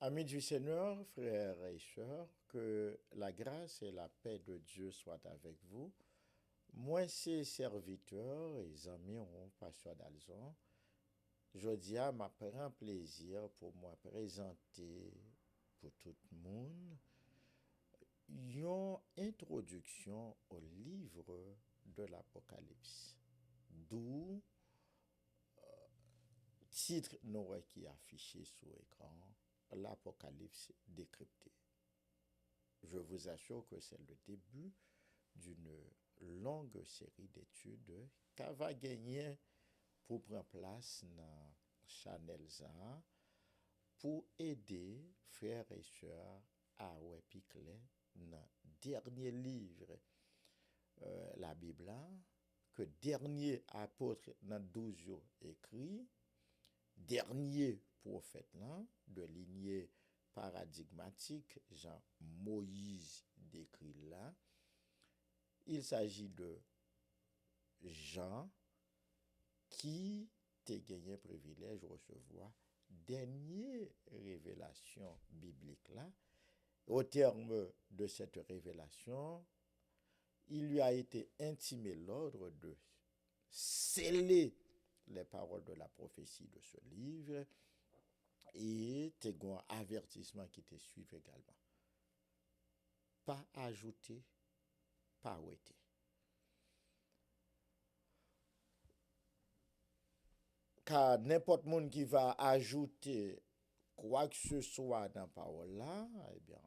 Amis du Seigneur, frères et sœurs, que la grâce et la paix de Dieu soient avec vous. Moi, c'est serviteurs et amis, pasteur d'Alzon. Je dis à ma grand plaisir pour moi présenter pour tout le monde une introduction au livre de l'Apocalypse. D'où titre nous qui est affiché sur l'écran, l'Apocalypse décrypté. Je vous assure que c'est le début d'une longue série d'études qui va gagner pour prendre place dans Chanel pour aider frères et sœurs à piquer dans dernier livre la Bible que dernier apôtre dans 12 écrit dernier prophète là de lignée paradigmatique Jean Moïse décrit là. Il s'agit de Jean qui t'a gagné privilège de recevoir dernière révélation biblique là. Au terme de cette révélation, il lui a été intimé l'ordre de sceller les paroles de la prophétie de ce livre et t'es un avertissement qui te suit également. Pas ajouter, pas ouéter. Car n'importe monde qui va ajouter quoi que ce soit dans la parole là, eh bien,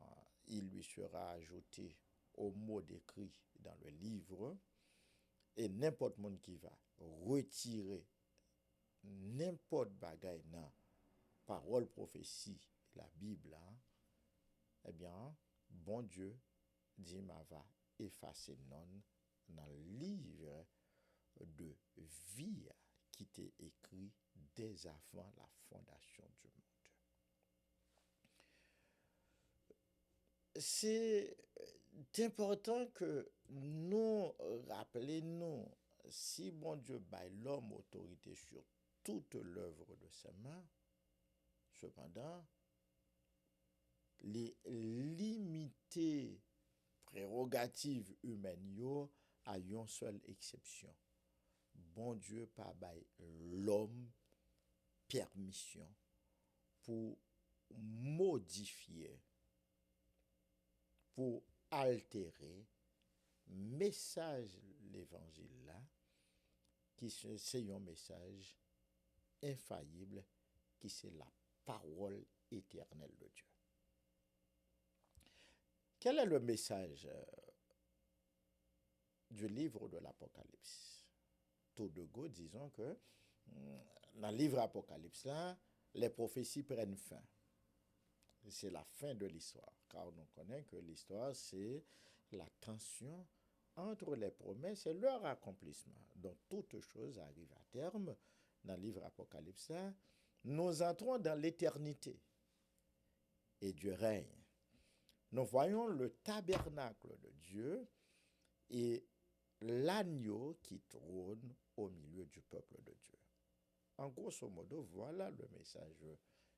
il lui sera ajouté au mot décrit dans le livre. Et n'importe monde qui va retirer n'importe bagaille dans parole prophétie, la Bible, hein, eh bien, bon Dieu dit m'a va effacer non dans le livre de vie qui était écrit dès avant la fondation du monde. C'est important que nous rappelions, si bon Dieu baille l'homme autorité sur toute l'œuvre de ses mains, cependant, les limitées prérogatives humaines à une seule exception. Bon Dieu pas baille l'homme permission pour modifier, pour altérer message l'évangile là, qui c'est un message infaillible, qui c'est la parole éternelle de Dieu. Quel est le message du livre de l'Apocalypse? Tout de go, disons que dans le livre Apocalypse là, les prophéties prennent fin. C'est la fin de l'histoire, car on connaît que l'histoire, c'est la tension entre les promesses et leur accomplissement. Donc, toute chose arrive à terme. Dans le livre Apocalypse, nous entrons dans l'éternité et Dieu règne. Nous voyons le tabernacle de Dieu et l'agneau qui trône au milieu du peuple de Dieu. En grosso modo, voilà le message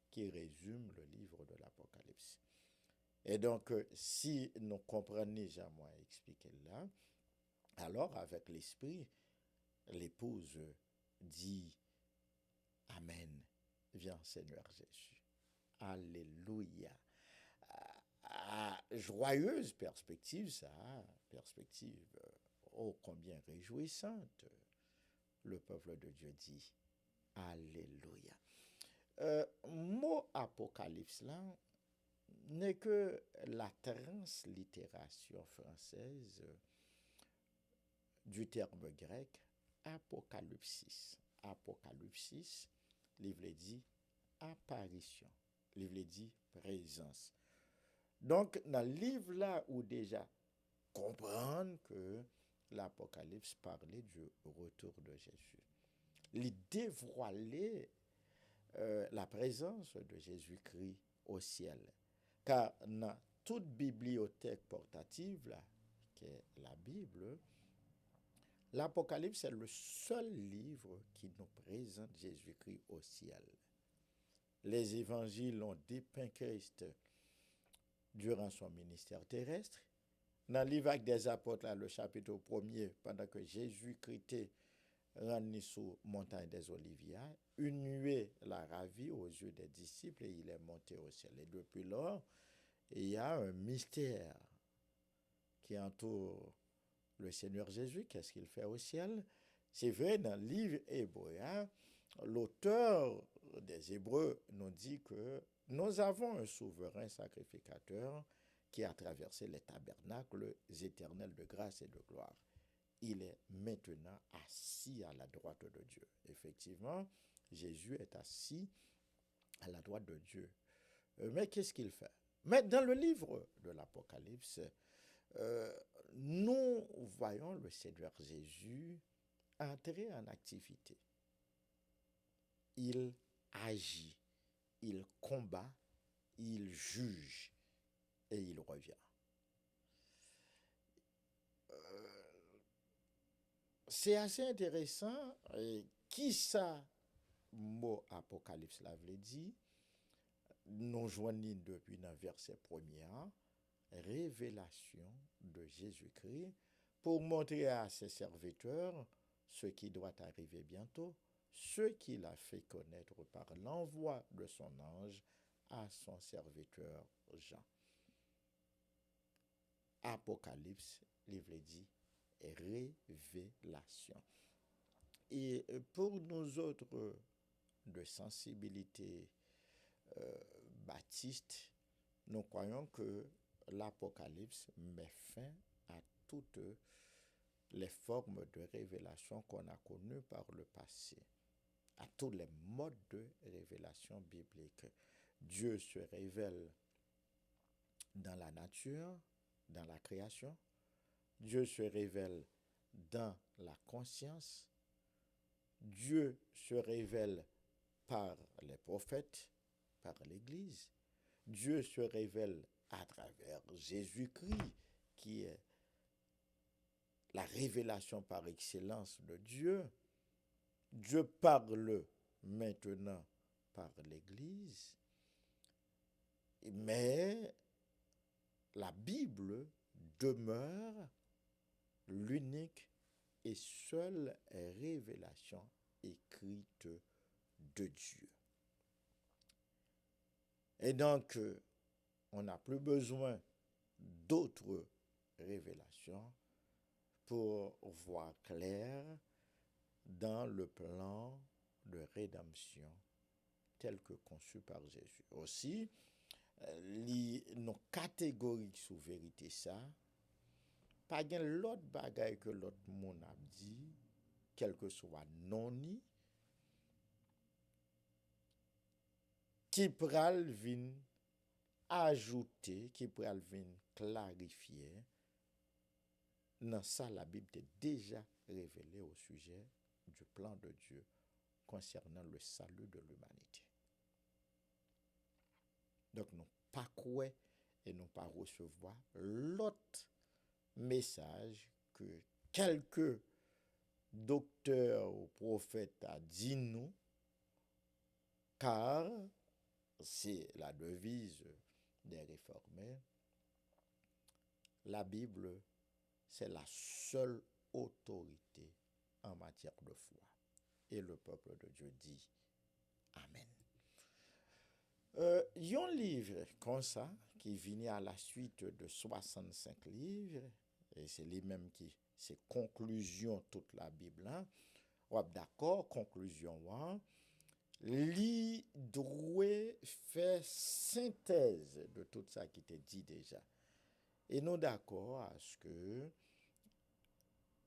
qui résume le livre de l'Apocalypse. Et donc, si nous comprenons déjà moi expliquer là, alors avec l'esprit, l'épouse dit Amen. Viens Seigneur Jésus. Alléluia. Joyeuse perspective, ça, perspective ô combien réjouissante. Le peuple de Dieu dit Alléluia. Mot apocalypse là n'est que la translittération française du terme grec apocalypsis. Apocalypsis, livre dit apparition, livre dit présence. Donc, dans le livre là où déjà comprendre que l'Apocalypse parlait du retour de Jésus. Il dévoilait la présence de Jésus-Christ au ciel. Car dans toute bibliothèque portative, là, qui est la Bible, l'Apocalypse est le seul livre qui nous présente Jésus-Christ au ciel. Les évangiles ont dépeint Christ durant son ministère terrestre. Dans le livre des apôtres, là, le chapitre 1er, pendant que Jésus-Christ rendu sous montagne des Oliviers, une nuée l'a ravi aux yeux des disciples et il est monté au ciel. Et depuis lors, il y a un mystère qui entoure le Seigneur Jésus. Qu'est-ce qu'il fait au ciel? C'est vrai, dans le livre hébreu, l'auteur des Hébreux nous dit que nous avons un souverain sacrificateur qui a traversé les tabernacles éternels de grâce et de gloire. Il est maintenant assis à la droite de Dieu. Effectivement, Jésus est assis à la droite de Dieu. Mais qu'est-ce qu'il fait? Mais dans le livre de l'Apocalypse, nous voyons le Seigneur Jésus entrer en activité. Il agit, il combat, il juge et il revient. C'est assez intéressant. Qui ça, mot apocalypse, la veut dire, nous joignons depuis le verset premier, révélation de Jésus-Christ pour montrer à ses serviteurs ce qui doit arriver bientôt, ce qu'il a fait connaître par l'envoi de son ange à son serviteur Jean. Apocalypse, livre dit, révélation. Et pour nous autres de sensibilité baptiste, nous croyons que l'Apocalypse met fin à toutes les formes de révélation qu'on a connues par le passé, à tous les modes de révélation biblique. Dieu se révèle dans la nature, dans la création. Dieu se révèle dans la conscience. Dieu se révèle par les prophètes, par l'Église. Dieu se révèle à travers Jésus-Christ, qui est la révélation par excellence de Dieu. Dieu parle maintenant par l'Église. Mais la Bible demeure l'unique et seule révélation écrite de Dieu. Et donc, on n'a plus besoin d'autres révélations pour voir clair dans le plan de rédemption tel que conçu par Jésus. Aussi, nos catégoriques sous vérité ça, pas gen l'autre bagaille que l'autre monde a dit, quel que soit non-ni, qui pral vin ajouter, qui pral vin clarifier, dans ça la Bible est déjà révélée au sujet du plan de Dieu concernant le salut de l'humanité. Donc nous pas quoi et nous pas recevoir l'autre message que quelques docteurs ou prophètes a dit nous, car c'est la devise des réformés. La Bible, c'est la seule autorité en matière de foi. Et le peuple de Dieu dit Amen. Il y a un livre comme ça qui vient à la suite de 65 livres, et c'est lui-même qui, c'est conclusion toute la Bible. Hein. Ouais, d'accord, conclusion. Hein. Li doit faire synthèse de tout ça qui était dit déjà. Et nous d'accord à ce que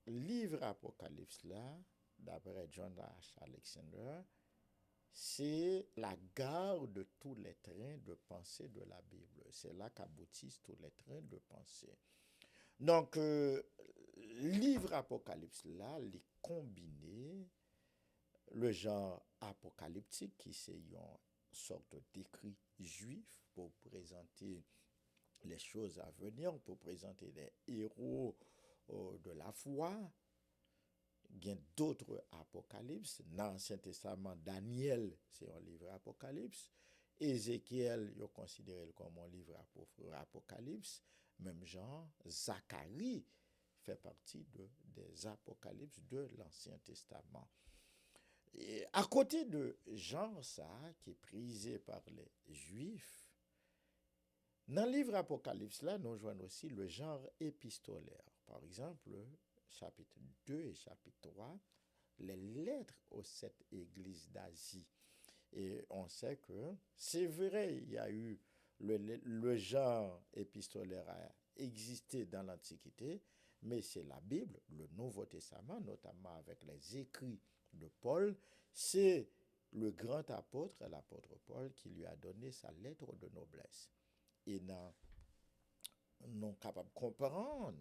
livre Apocalypse là, d'après John H. Alexander, c'est la gare de tous les trains de pensée de la Bible. C'est là qu'aboutissent tous les trains de pensée. Donc, livre Apocalypse là, les combiner le genre apocalyptique qui c'est une sorte d'écrit juif pour présenter les choses à venir, pour présenter les héros de la foi il y a d'autres apocalypses. Dans l'Ancien Testament, Daniel, c'est un livre apocalypse. Ézéchiel, il est considéré comme un livre apocalypse. Même genre, Zacharie fait partie des apocalypses de l'Ancien Testament. Et à côté de Jean, ça, qui est prisé par les Juifs, dans le livre Apocalypse, là, nous jouons aussi le genre épistolaire. Par exemple, chapitre 2 et chapitre 3, les lettres aux 7 églises d'Asie. Et on sait que c'est vrai, il y a eu le genre épistolaire a existé dans l'Antiquité, mais c'est la Bible, le Nouveau Testament, notamment avec les écrits de Paul, c'est le grand apôtre, l'apôtre Paul, qui lui a donné sa lettre de noblesse. Et non capable de comprendre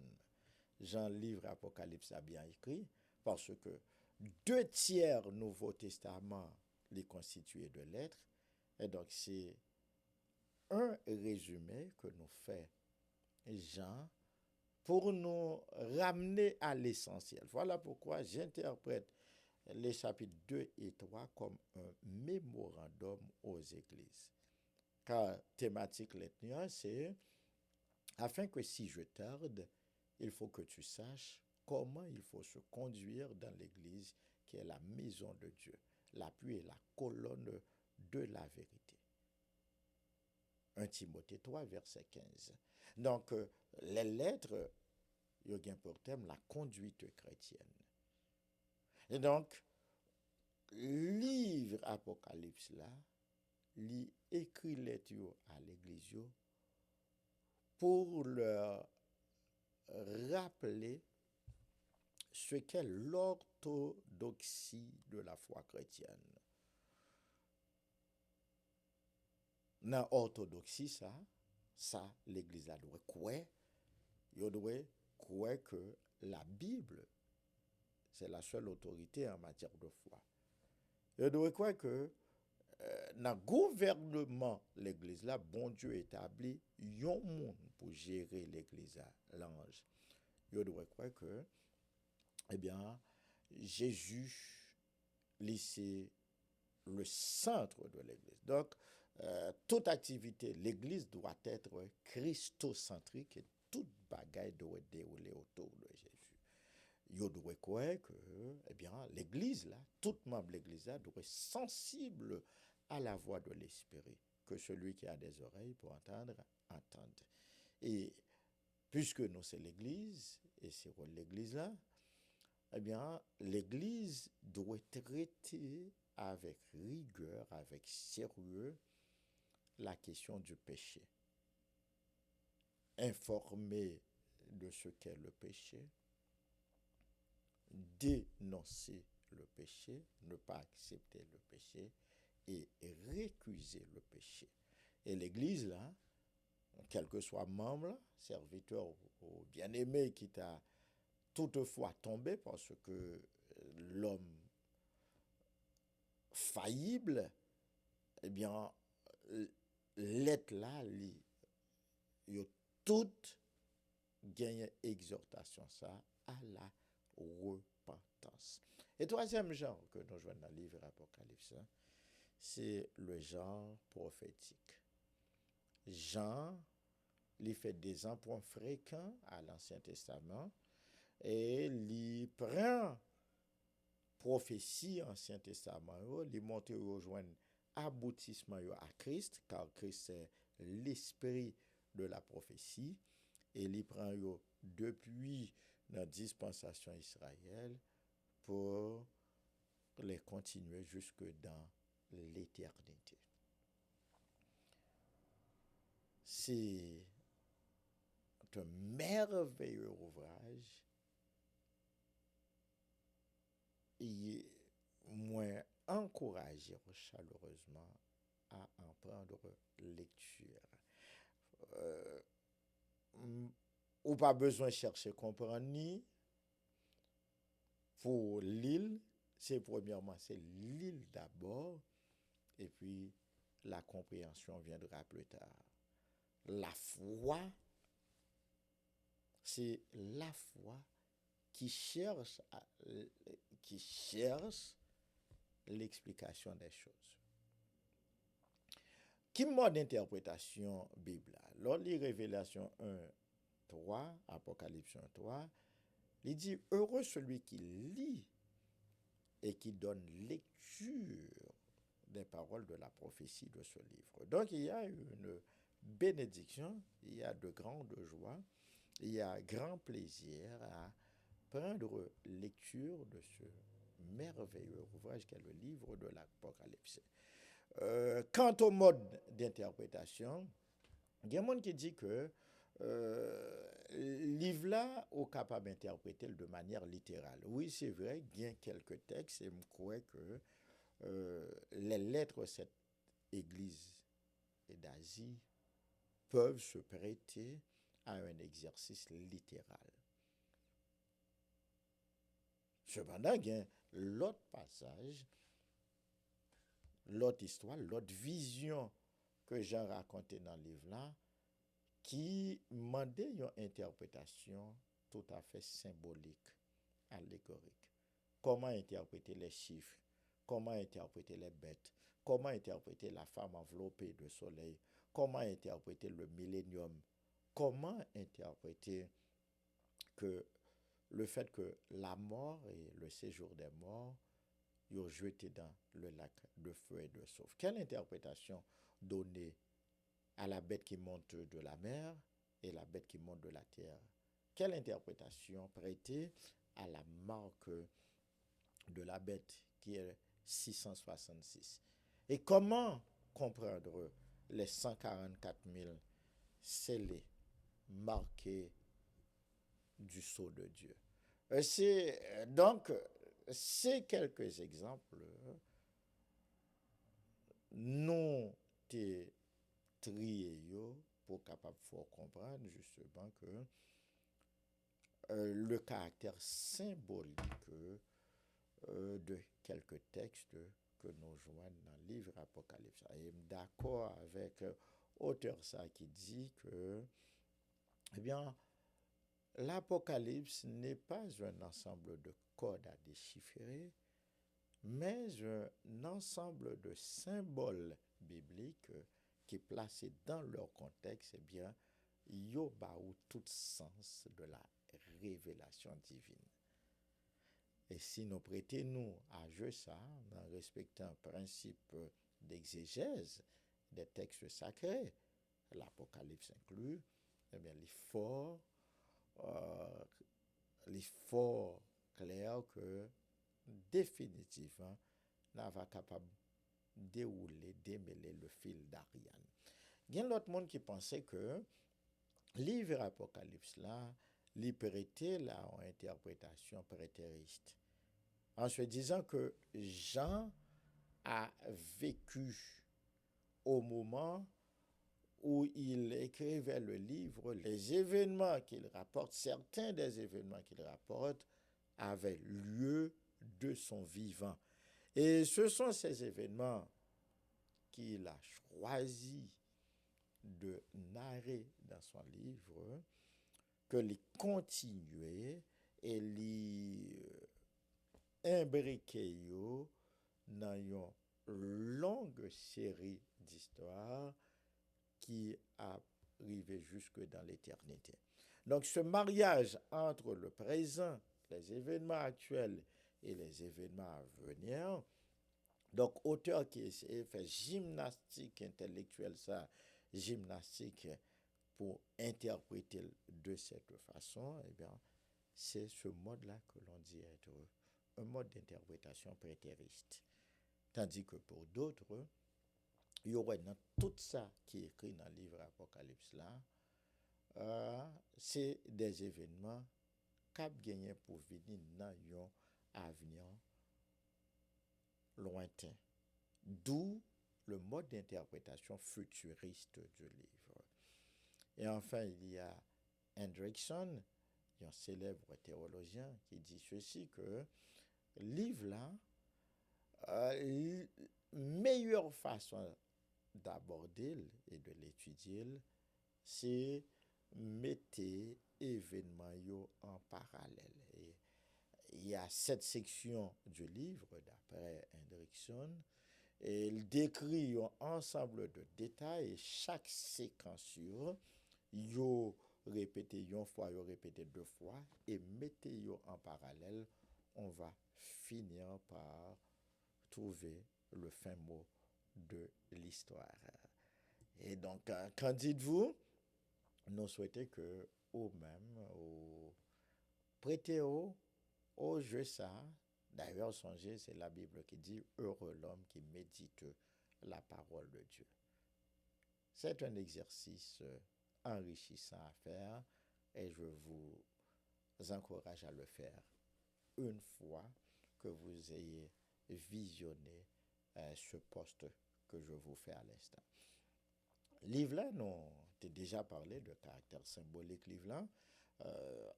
Jean livre Apocalypse a bien écrit, parce que 2 tiers Nouveau Testament les constitués de lettres, et donc c'est un résumé que nous fait Jean pour nous ramener à l'essentiel. Voilà pourquoi j'interprète les chapitres 2 et 3 comme un mémorandum aux églises. Car thématique lettre, c'est afin que si je tarde, il faut que tu saches comment il faut se conduire dans l'église qui est la maison de Dieu, l'appui et la colonne de la vérité. 1 Timothée 3, verset 15. Donc, les lettres, il y a pour thème la conduite chrétienne. Et donc, livre Apocalypse là, il écrit lettre à l'église pour leur rappeler ce qu'est l'orthodoxie de la foi chrétienne. Dans l'orthodoxie, ça l'église a doit croire, il doit croire que la Bible, c'est la seule autorité en matière de foi. Il doit croire que dans le gouvernement l'église là, bon Dieu établit un monde pour gérer l'église, l'ange. Il doit croire que, eh bien, Jésus, c'est le centre de l'église. Donc, toute activité, l'église doit être christocentrique et toute bagaille doit dérouler autour de Jésus. Il doit croire que, eh bien, l'église là, tout membre de l'église là doit être sensible à la voix de l'Esprit, que celui qui a des oreilles pour entendre, entende. Et puisque nous c'est l'église, et c'est l'église là, eh bien, l'église doit traiter avec rigueur, avec sérieux, la question du péché. Informer de ce qu'est le péché, dénoncer le péché, ne pas accepter le péché et récuser le péché. Et l'Église, là, quel que soit membre, serviteur ou bien-aimé qui t'a toutefois tombé parce que l'homme faillible, eh bien, l'être là, il y a toute gagne exhortation ça à la repentance. Et troisième genre que nous jouons dans le livre Apocalypse, c'est le genre prophétique. Jean, il fait des emprunts fréquents à l'Ancien Testament et il prend prophétie Ancien Testament, il monte rejoindre aboutissement à Christ, car Christ c'est l'esprit de la prophétie, et il prend depuis la dispensation Israël pour les continuer jusque dans l'éternité. C'est un merveilleux ouvrage. Et moi encouragé chaleureusement à en prendre lecture. Ou pas besoin de chercher comprendre ni pour l'île, c'est premièrement c'est l'île d'abord et puis la compréhension viendra plus tard. La foi, c'est la foi qui cherche, qui cherche l'explication des choses. Qui mode d'interprétation Bible? Lors de Révélation 1, 3, Apocalypse 1, 3, il dit heureux celui qui lit et qui donne lecture des paroles de la prophétie de ce livre. Donc il y a une bénédiction, il y a de grandes joies, il y a grand plaisir à prendre lecture de ce merveilleux ouvrage qu'est le livre de l'Apocalypse. Quant au mode d'interprétation, il y a un monde qui dit que livre là est capable d'interpréter de manière littérale. Oui, c'est vrai, il y a quelques textes et je crois que les lettres de cette église d'Asie peuvent se prêter à un exercice littéral. Cependant, il y a l'autre passage, l'autre histoire, l'autre vision que j'ai racontée dans le livre là, qui demandait une interprétation tout à fait symbolique, allégorique. Comment interpréter les chiffres, comment interpréter les bêtes, comment interpréter la femme enveloppée de soleil, comment interpréter le millénium, comment interpréter que le fait que la mort et le séjour des morts ont jeté dans le lac de feu et de soufre. Quelle interprétation donner à la bête qui monte de la mer et la bête qui monte de la terre? Quelle interprétation prêter à la marque de la bête qui est 666? Et comment comprendre les 144 000 scellés, marqués du sceau de Dieu? Donc, ces quelques exemples nous trié pour capable de comprendre justement que le caractère symbolique de quelques textes que nous joignons dans le livre Apocalypse. Et d'accord avec l'auteur ça qui dit que, eh bien, l'Apocalypse n'est pas un ensemble de codes à déchiffrer, mais un ensemble de symboles bibliques qui placés dans leur contexte, eh bien, yo ba ou tout sens de la révélation divine. Et si nous prêtons nous à jouer ça, en respectant un principe d'exégèse des textes sacrés, l'Apocalypse inclus, eh bien, il est fort clair que définitivement, nous va capable dérouler, démêler le fil d'Ariane. Il y a l'autre monde qui pensait que livre Apocalypse là, li prêtait là en interprétation prétériste. En se disant que Jean a vécu au moment où il écrivait le livre, les événements qu'il rapporte, certains des événements qu'il rapporte avaient lieu de son vivant. Et ce sont ces événements qu'il a choisi de narrer dans son livre, que les continuer et les imbriquer dans une longue série d'histoires qui arrive jusque dans l'éternité. Donc ce mariage entre le présent, les événements actuels et les événements à venir, donc auteur qui fait gymnastique intellectuelle, ça, gymnastique pour interpréter de cette façon, eh bien, c'est ce mode-là que l'on dit être un mode d'interprétation prétériste. Tandis que pour d'autres, il y aurait dans tout ça qui est écrit dans le livre Apocalypse là, c'est des événements cap gagné pour venir dans un avenir lointain. D'où le mode d'interprétation futuriste du livre. Et enfin, il y a Hendrickson, un célèbre théologien, qui dit ceci, que le livre là, meilleure façon d'aborder et de l'étudier, c'est mettre événements en parallèle. Et il y a 7 sections du livre, d'après Hendrickson, et il décrit un ensemble de détails, et chaque séquence, yo répété une fois, yo répété 2 fois, et mettez yo en parallèle, on va finir par trouver le fin mot de l'histoire. Et donc, qu'en dites-vous? Nous souhaitons que, ou même, prêtez au jeu ça. D'ailleurs, songez, c'est la Bible qui dit heureux l'homme qui médite la parole de Dieu. C'est un exercice enrichissant à faire et je vous encourage à le faire une fois que vous ayez visionné ce poste que je vous fais à l'instant. Livre là, nous t'ai déjà parlé de caractère symbolique livre là.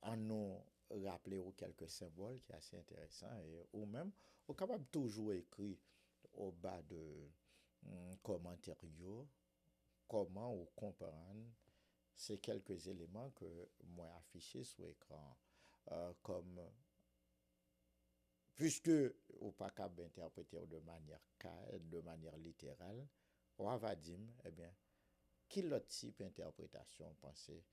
En nous rappeler aux quelques symboles qui est assez intéressant et ou même au capable toujours écrit au bas de commentaires comment ou comprendre ces quelques éléments que moi affichés sur écran comme puisque ou pas capable interpréter de manière littérale on va dire eh bien quel autre type d'interprétation pensez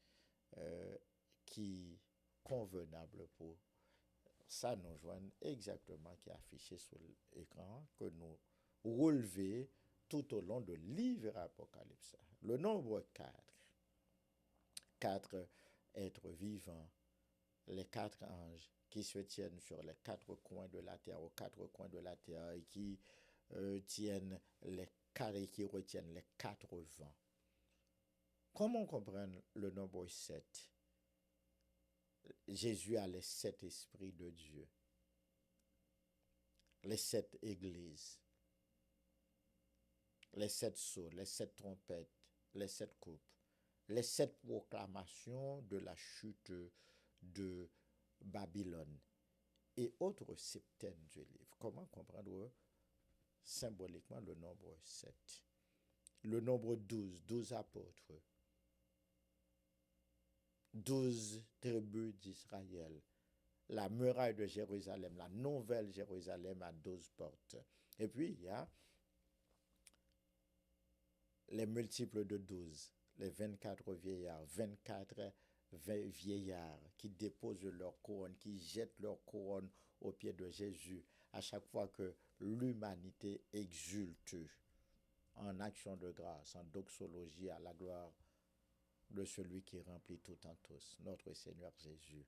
qui convenable pour ça nous joigne exactement qui est affiché sur l'écran que nous relever tout au long de livre Apocalypse. Le nombre 4 êtres vivants, les 4 anges qui se tiennent sur les 4 coins de la terre, aux 4 coins de la terre et qui tiennent les carrés qui retiennent les 4 vents. Comment comprendre le nombre 7? Jésus a les 7 esprits de Dieu, les 7 églises, les 7 sceaux, les 7 trompettes, les 7 coupes, les 7 proclamations de la chute de Babylone et autres septaines du livre. Comment comprendre symboliquement le nombre 7? Le nombre 12, 12 apôtres, 12 tribus d'Israël, la muraille de Jérusalem, la nouvelle Jérusalem à 12 portes. Et puis, il y a les multiples de 12, les 24 vieillards, 24 vieillards qui déposent leur couronne, qui jettent leur couronne aux pieds de Jésus à chaque fois que l'humanité exulte en action de grâce, en doxologie à la gloire de celui qui remplit tout en tous, notre Seigneur Jésus.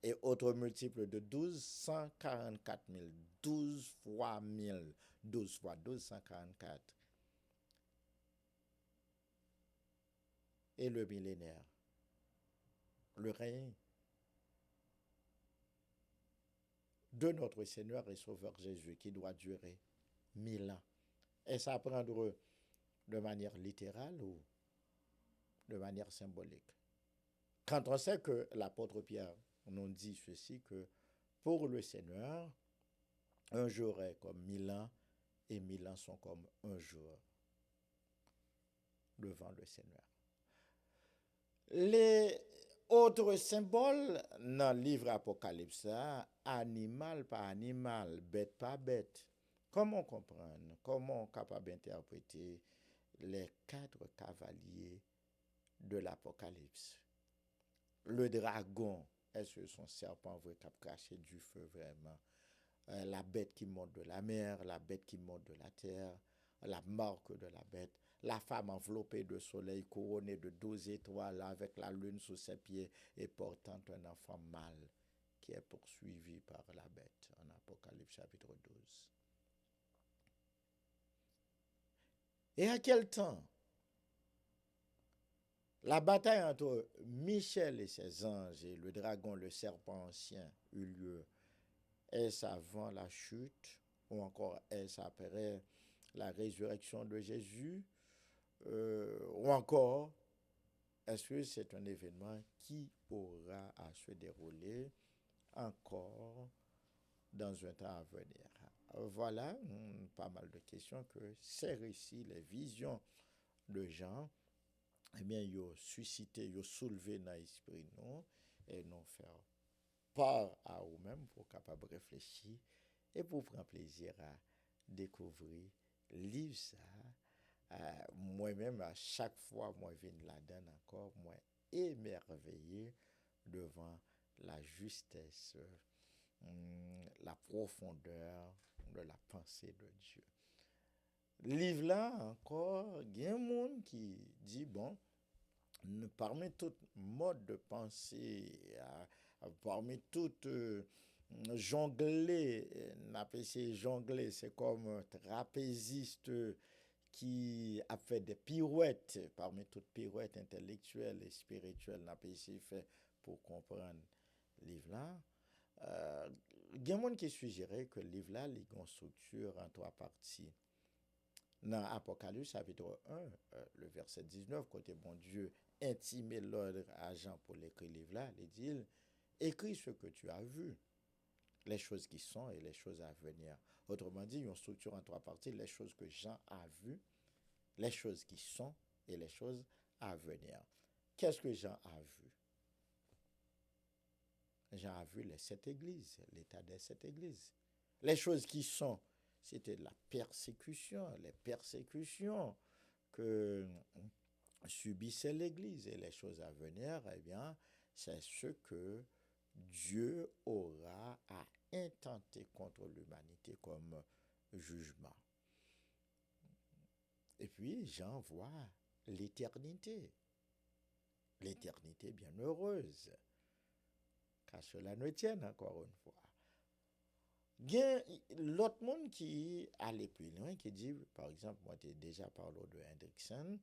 Et autres multiples de 12, 144 000, 12 fois 1000, 12 fois 12, 144. Et le millénaire, le règne de notre Seigneur et Sauveur Jésus qui doit durer 1000 ans. Est-ce à prendre de manière littérale ou de manière symbolique? Quand on sait que l'apôtre Pierre nous dit ceci, que pour le Seigneur, un jour est comme 1000 ans et 1000 ans sont comme un jour devant le Seigneur. Les autres symboles dans le livre Apocalypse, animal par animal, bête par bête. Comment comprendre, comment capable d'interpréter les 4 cavaliers de l'Apocalypse? Le dragon, est-ce que son serpent veut cracher du feu vraiment? La bête qui monte de la mer, la bête qui monte de la terre, la marque de la bête, la femme enveloppée de soleil, couronnée de 12 étoiles, avec la lune sous ses pieds et portant un enfant mâle qui est poursuivi par la bête, en Apocalypse chapitre 12. Et à quel temps la bataille entre Michel et ses anges et le dragon, le serpent ancien, eut lieu? Est-ce avant la chute ou encore est-ce après la résurrection de Jésus ou encore est-ce que c'est un événement qui aura à se dérouler encore dans un temps à venir? Voilà pas mal de questions que ces récits, les visions de Jean, eh bien, ils ont suscité, ils ont soulevé dans l'esprit nous et nous faire part à vous-même pour capable réfléchir et pour prendre plaisir à découvrir livre ça. Moi-même, à chaque fois, moi, je viens là-dedans encore, moi, émerveillé devant la justesse, la profondeur de la pensée de Dieu. Livre là encore, il y a un monde qui dit, bon, parmi tout mode de pensée, parmi tout jongler, jongler, c'est comme un trapéziste qui a fait des pirouettes, parmi toutes pirouettes intellectuelles et spirituelles, n'a pas essayé fait pour comprendre le livre là. Il y a des gens qui suggéraient que le livre là, il a une structure en trois parties. Dans Apocalypse chapitre 1, le verset 19, côté bon Dieu intimé l'ordre à Jean pour l'écrire livre là, il dit, écris ce que tu as vu, les choses qui sont et les choses à venir. Autrement dit, une structure en trois parties, les choses que Jean a vues, les choses qui sont et les choses à venir. Qu'est-ce que Jean a vu? Jean a vu les sept églises, l'état des sept églises. Les choses qui sont, c'était la persécution, les persécutions que subissait l'Église. Et les choses à venir, eh bien, c'est ce que Dieu aura à intenter contre l'humanité comme jugement. Et puis, Jean voit l'éternité bienheureuse, car cela ne tienne encore une fois. Il y a l'autre monde qui allait plus loin, qui dit, par exemple, moi j'ai déjà parlé de Hendrickson,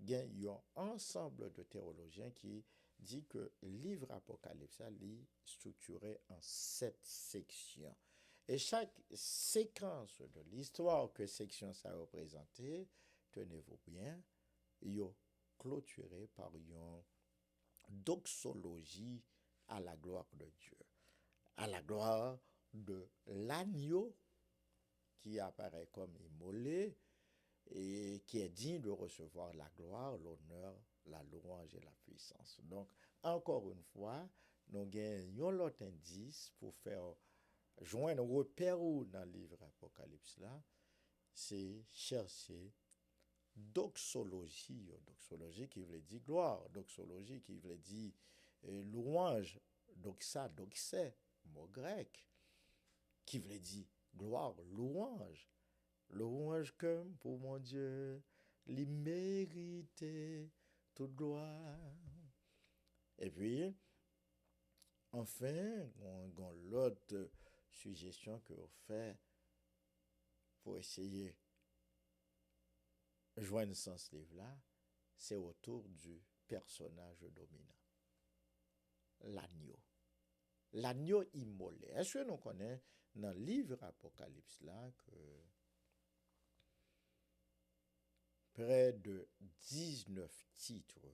il y a un ensemble de théologiens qui dit que le livre Apocalypse est structuré en 7 sections. Et chaque séquence de l'histoire que section ça représentait, tenez-vous bien, il est clôturé par une doxologie à la gloire de Dieu, à la gloire de l'agneau qui apparaît comme immolé et qui est digne de recevoir la gloire, l'honneur, la louange et la puissance. Donc, encore une fois, nous avons l'autre indice pour faire joindre un repère dans le livre Apocalypse là, c'est chercher doxologie qui veut dire gloire, doxologie qui veut dire louange, doxa, doxé, mot grec, qui veut dire gloire, louange. Louange comme pour mon Dieu, l'immérité, toute gloire. Et puis, enfin, on a l'autre suggestion que on fait pour essayer de joindre ce livre-là, c'est autour du personnage dominant, l'agneau. L'agneau immolé. Est-ce que nous connaissons dans le livre Apocalypse là que près de 19 titres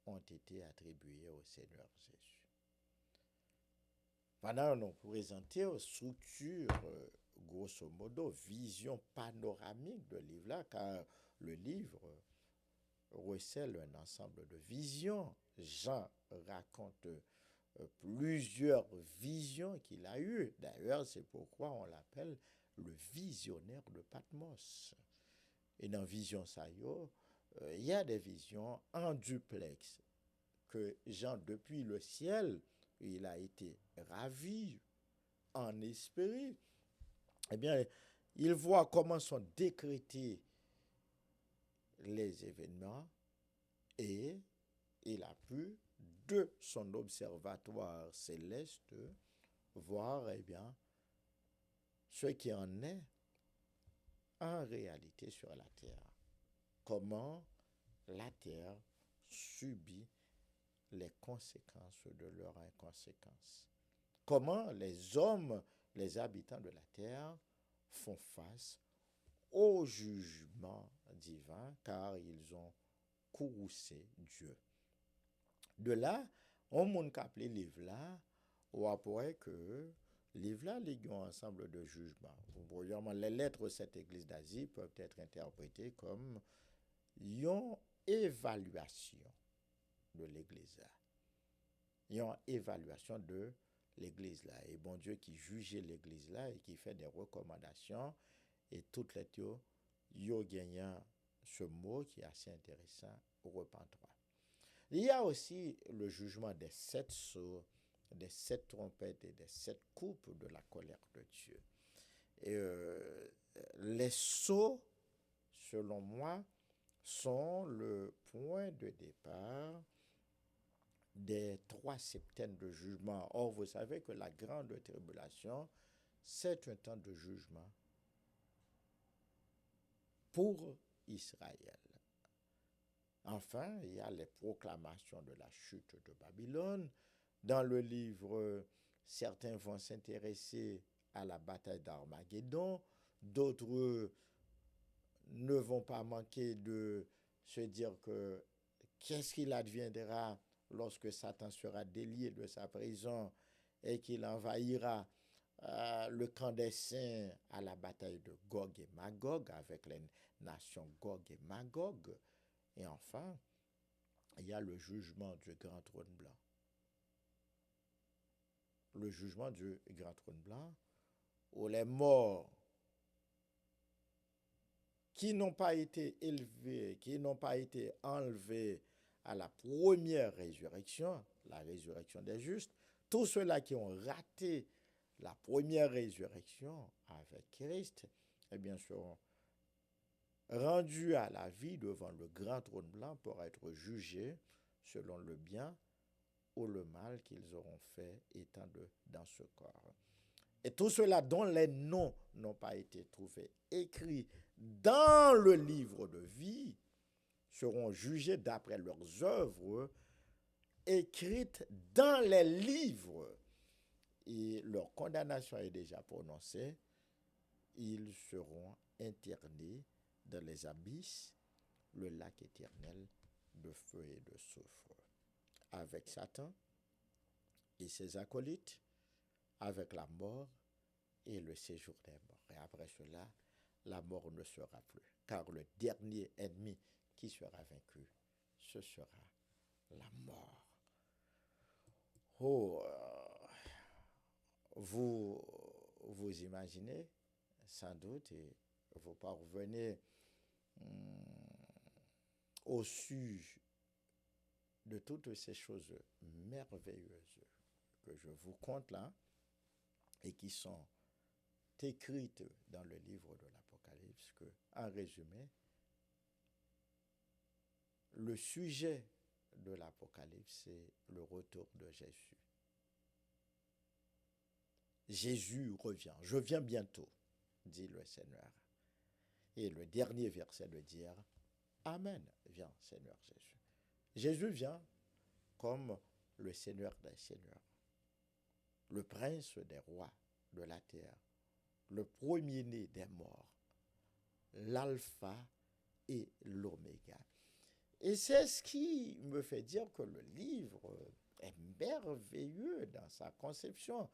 ont été attribués au Seigneur Jésus. Pendant nous présenter une structure, grosso modo, vision panoramique de livre là, car le livre recèle un ensemble de visions. Jean raconte plusieurs visions qu'il a eues. D'ailleurs, c'est pourquoi on l'appelle le visionnaire de Patmos. Et dans Vision Sayo, il y a des visions en duplex que Jean, depuis le ciel, il a été ravi, en esprit. Eh bien, il voit comment sont décrétés les événements et il a pu, de son observatoire céleste, voir, eh bien, ce qui en est en réalité sur la terre. Comment la terre subit les conséquences de leur inconséquence. Comment les hommes, les habitants de la terre, font face au jugement divin car ils ont courroucé Dieu. De là, on m'a appelé livre là, ou après que livre là, il y a un ensemble de jugements. Premièrement, les lettres de cette église d'Asie peuvent être interprétées comme une évaluation de l'église. Une évaluation de l'église là. Et bon Dieu qui jugeait l'église là et qui fait des recommandations. Et toutes les théories, yo gagnant ce mot qui est assez intéressant, repentoir. Il y a aussi le jugement des 7 sceaux, des 7 trompettes et des 7 coupes de la colère de Dieu. Et les sceaux, selon moi, sont le point de départ des 3 septaines de jugement. Or, vous savez que la grande tribulation, c'est un temps de jugement pour Israël. Enfin, il y a les proclamations de la chute de Babylone. Dans le livre, certains vont s'intéresser à la bataille d'Armageddon, d'autres ne vont pas manquer de se dire que qu'est-ce qu'il adviendra lorsque Satan sera délié de sa prison et qu'il envahira le camp des saints à la bataille de Gog et Magog avec les nations Gog et Magog. Et enfin, il y a le jugement du grand trône blanc. Le jugement du grand trône blanc, où les morts qui n'ont pas été élevés, qui n'ont pas été enlevés à la première résurrection, la résurrection des justes, tous ceux-là qui ont raté la première résurrection avec Christ, eh bien, seront rendus à la vie devant le grand trône blanc pour être jugés selon le bien ou le mal qu'ils auront fait étant dans ce corps. Et tous ceux-là dont les noms n'ont pas été trouvés écrits dans le livre de vie seront jugés d'après leurs œuvres écrites dans les livres. Et leur condamnation est déjà prononcée. Ils seront internés dans les abysses, le lac éternel de feu et de soufre, avec Satan et ses acolytes, avec la mort et le séjour des morts. Et après cela, la mort ne sera plus, car le dernier ennemi qui sera vaincu, ce sera la mort. Oh, vous imaginez, sans doute, et vous parvenez au sujet de toutes ces choses merveilleuses que je vous conte là, et qui sont écrites dans le livre de l'Apocalypse, que, en résumé, le sujet de l'Apocalypse, c'est le retour de Jésus. Jésus revient. Je viens bientôt, dit le Seigneur. Et le dernier verset de dire, Amen, viens, Seigneur Jésus. Jésus vient comme le Seigneur des Seigneurs, le prince des rois de la terre, le premier-né des morts, l'alpha et l'oméga. Et c'est ce qui me fait dire que le livre est merveilleux dans sa conception.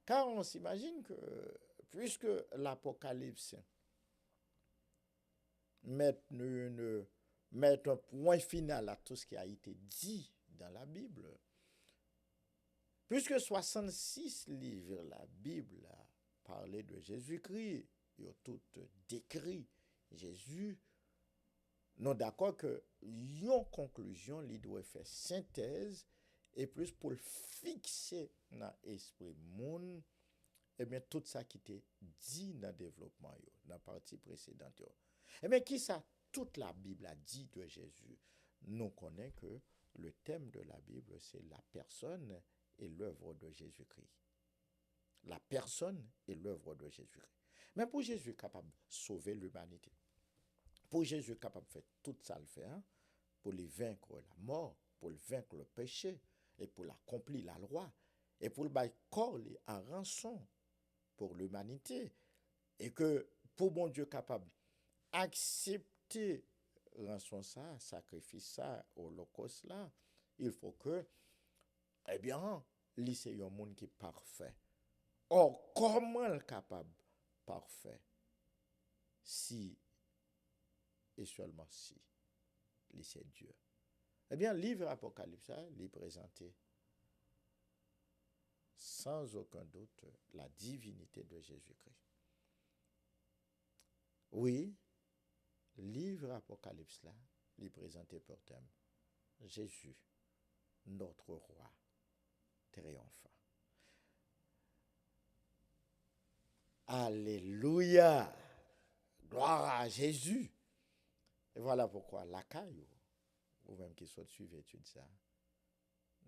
Car on s'imagine que, puisque l'Apocalypse met un point final à tout ce qui a été dit dans la Bible, puisque 66 livres, la Bible a parlé de Jésus-Christ, ils ont tout décrit Jésus, nous d'accord que yon conclusion, il doit faire synthèse et plus pour le fixer dans l'esprit moun, et bien tout ça qui était dit dans le développement, dans la partie précédente. Et bien qui ça, toute la Bible a dit de Jésus? Nous connaissons que le thème de la Bible, c'est la personne et l'œuvre de Jésus-Christ. La personne et l'œuvre de Jésus-Christ. Mais pour Jésus capable de sauver l'humanité, pour Jésus capable de faire tout ça le faire, pour lui vaincre la mort, pour lui vaincre le péché, et pour l'accomplir la loi, et pour le battre corps en rançon pour l'humanité, et que pour mon Dieu capable accepter rançon ça, sacrifice ça, holocauste là, il faut que, eh bien, lui c'est un monde qui est parfait. Or, comment le capable parfait? Si et seulement si, lui c'est Dieu. Eh bien, livre Apocalypse, il est présenté sans aucun doute la divinité de Jésus-Christ. Oui, livre Apocalypse là, il présenté pour thème Jésus, notre roi triomphant. Alléluia! Gloire à Jésus! Et voilà pourquoi la caille, ou même qui soit suivi étude ça,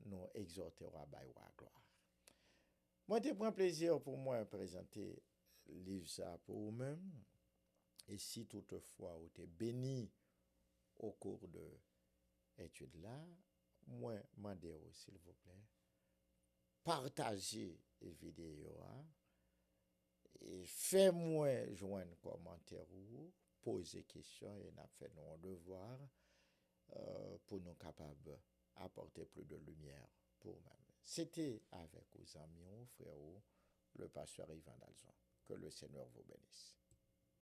nous exhorterons à gloire. Moi, c'est un plaisir pour moi de présenter le livre ça pour vous-même. Et si toutefois vous êtes béni au cours de l'étude là, moi, demandez-vous, s'il vous plaît, partagez les vidéos, et faites-moi joindre un commentaire ou poser questions et nous fait nos devoirs pour nous capables d'apporter plus de lumière pour nous-mêmes. C'était avec vos amis, frères, le pasteur Yvan Dalzon. Que le Seigneur vous bénisse.